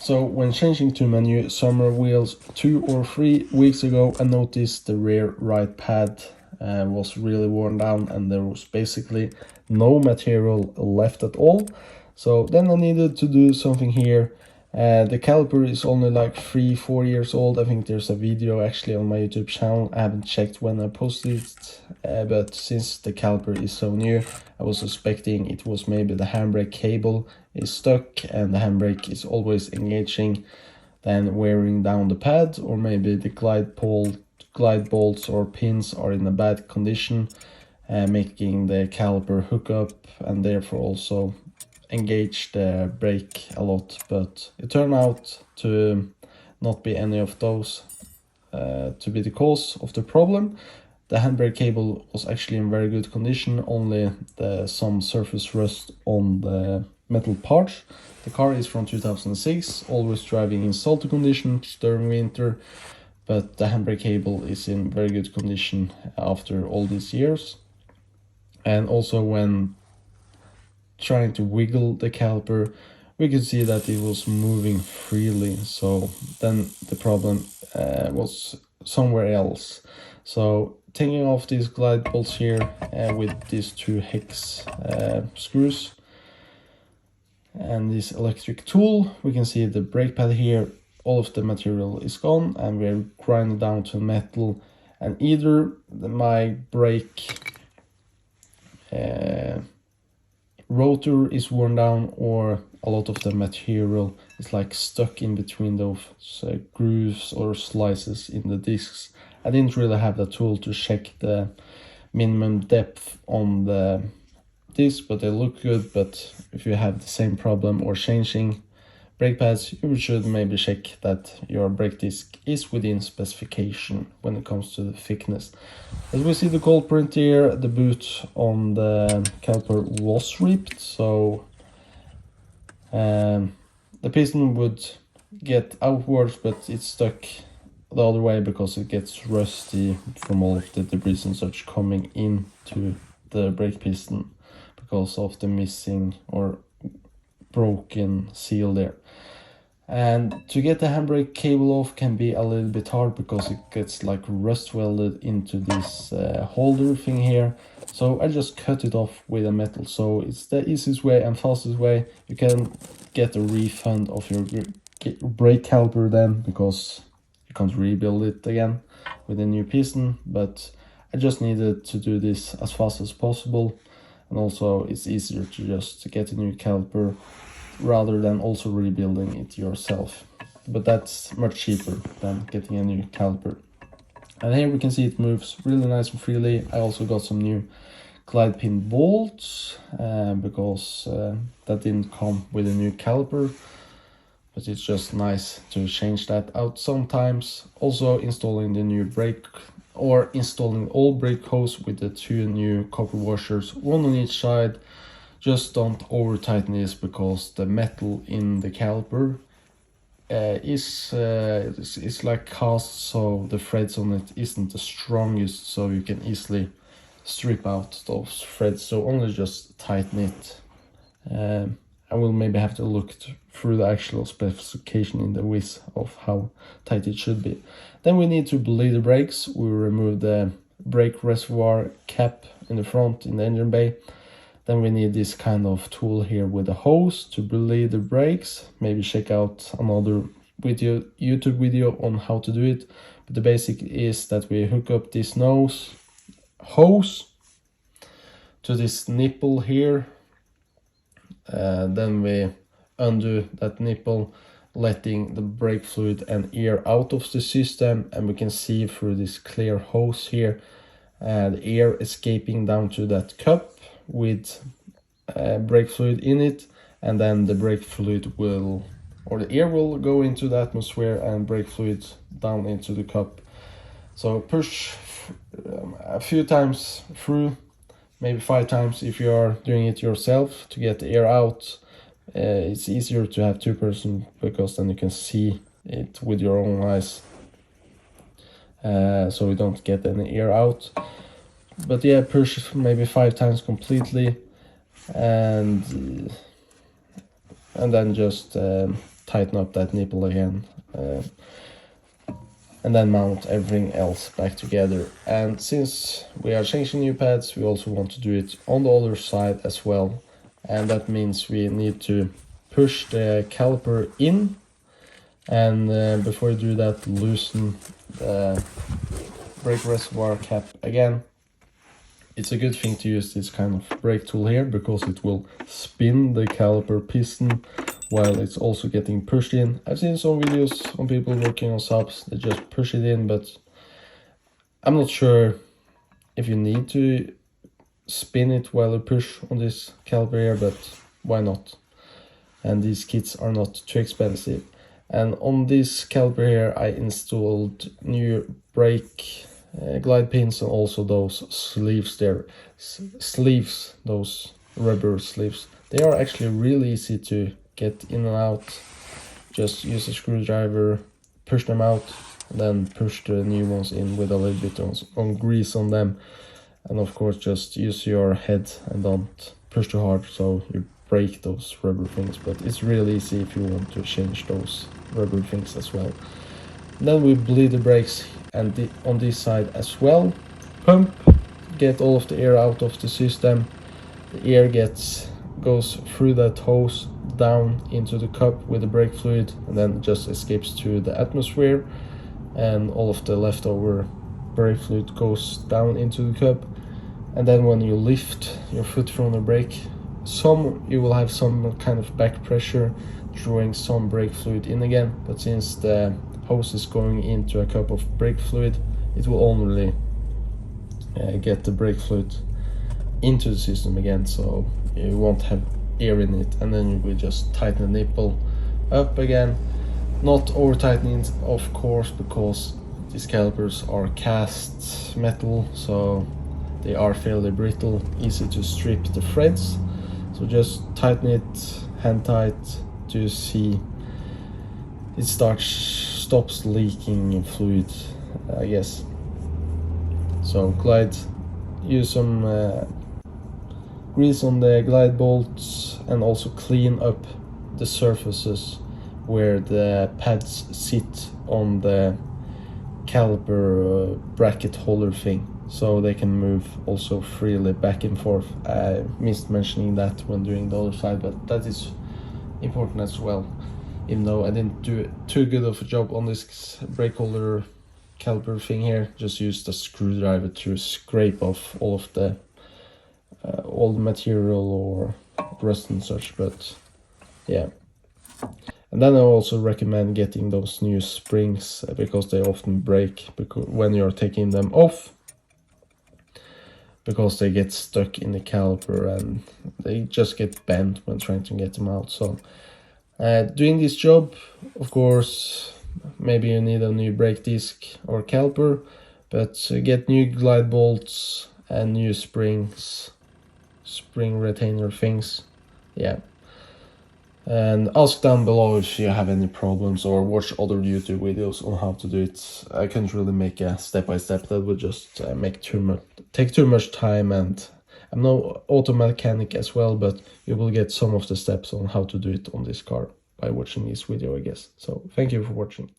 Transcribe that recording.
So when changing to my new summer wheels 2 or 3 weeks ago, I noticed the rear right pad was really worn down and there was basically no material left at all. So then I needed to do something here. The caliper is only like 3-4 years old. I think there's a video actually on my YouTube channel. I haven't checked when I posted it, but since the caliper is so new, I was suspecting it was maybe the handbrake cable is stuck and the handbrake is always engaging, then wearing down the pad, or maybe the glide bolts or pins are in a bad condition, making the caliper hook up and therefore also engage the brake a lot. But it turned out to not be any of those to be the cause of the problem. The handbrake cable was actually in very good condition, only some surface rust on the metal parts. The car is from 2006, always driving in salty conditions during winter, but the handbrake cable is in very good condition after all these years. And also when trying to wiggle the caliper, we could see that it was moving freely, so then the problem was somewhere else. So taking off these glide bolts here with these 2 hex screws and this electric tool, we can see the brake pad here, all of the material is gone and we're grinding down to metal, and either my brake rotor is worn down or a lot of the material is like stuck in between those grooves or slices in the discs. I didn't really have the tool to check the minimum depth on the disc, but they look good. But if you have the same problem or changing brake pads, you should maybe check that your brake disc is within specification when it comes to the thickness. As we see the cold print here, the boot on the caliper was ripped, so the piston would get outwards, but it's stuck the other way because it gets rusty from all of the debris and such coming into the brake piston because of the missing or broken seal there. And to get the handbrake cable off can be a little bit hard because it gets like rust welded into this holder thing here. So I just cut it off with a metal. So it's the easiest way and fastest way. You can get a refund of your brake caliper then, because you can't rebuild it again with a new piston. But I just needed to do this as fast as possible, and also it's easier to just get a new caliper rather than also rebuilding it yourself. But that's much cheaper than getting a new caliper. And here we can see it moves really nice and freely. I also got some new glide pin bolts because that didn't come with a new caliper, but it's just nice to change that out sometimes. Also installing the new brake, or installing all brake hose with the 2 new copper washers, 1 on each side. Just don't over tighten this because the metal in the caliper is like cast, so the threads on it isn't the strongest, so you can easily strip out those threads. So only just tighten it. I will maybe have to look through the actual specification in the whiz of how tight it should be. Then we need to bleed the brakes. We remove the brake reservoir cap in the front in the engine bay. Then we need this kind of tool here with a hose to bleed the brakes. Maybe check out another YouTube video on how to do it. But the basic is that we hook up this nose hose to this nipple here. Then we undo that nipple, letting the brake fluid and air out of the system, and we can see through this clear hose here the air escaping down to that cup with brake fluid in it, and then the brake fluid will, or the air will go into the atmosphere and brake fluid down into the cup. So push a few times through, maybe 5 times if you are doing it yourself to get the air out. It's easier to have 2 persons because then you can see it with your own eyes, so you don't get any air out. But yeah, push maybe 5 times completely, and then just tighten up that nipple again, and then mount everything else back together. And since we are changing new pads, we also want to do it on the other side as well, and that means we need to push the caliper in, and before you do that, loosen the brake reservoir cap again. It's a good thing to use this kind of brake tool here, because it will spin the caliper piston while it's also getting pushed in. I've seen some videos on people working on Saabs, they just push it in, but I'm not sure if you need to spin it while you push on this caliper here, but why not? And these kits are not too expensive. And on this caliper here I installed new brake glide pins, and also those sleeves there, those rubber sleeves. They are actually really easy to get in and out. Just use a screwdriver, push them out, and then push the new ones in with a little bit on grease on them. And of course just use your head and don't push too hard so you break those rubber things, but it's really easy if you want to change those rubber things as well. And then we bleed the brakes, and on this side as well, pump, get all of the air out of the system. The air goes through that hose down into the cup with the brake fluid, and then just escapes to the atmosphere, and all of the leftover brake fluid goes down into the cup. And then when you lift your foot from the brake, you will have some kind of back pressure drawing some brake fluid in again, but since the hose is going into a cup of brake fluid, it will only get the brake fluid into the system again, so you won't have air in it. And then you will just tighten the nipple up again, not over tightening of course, because these calipers are cast metal, so they are fairly brittle, easy to strip the threads. So just tighten it hand tight to see it stops leaking fluid, I guess. So use some grease on the glide bolts, and also clean up the surfaces where the pads sit on the caliper bracket holder thing, so they can move also freely back and forth. I missed mentioning that when doing the other side, but that is important as well, even though I didn't do too good of a job on this brake holder caliper thing here. Just used a screwdriver to scrape off all of the old material or rust and such, but yeah. And then I also recommend getting those new springs, because they often break when you're taking them off, because they get stuck in the caliper and they just get bent when trying to get them out. So doing this job, of course, maybe you need a new brake disc or caliper, but get new glide bolts and new springs, spring retainer things, yeah. And ask down below if you have any problems, or watch other YouTube videos on how to do it. I can't really make a step-by-step, that would just take too much time, and I'm no auto mechanic as well, but you will get some of the steps on how to do it on this car by watching this video, I guess. So thank you for watching.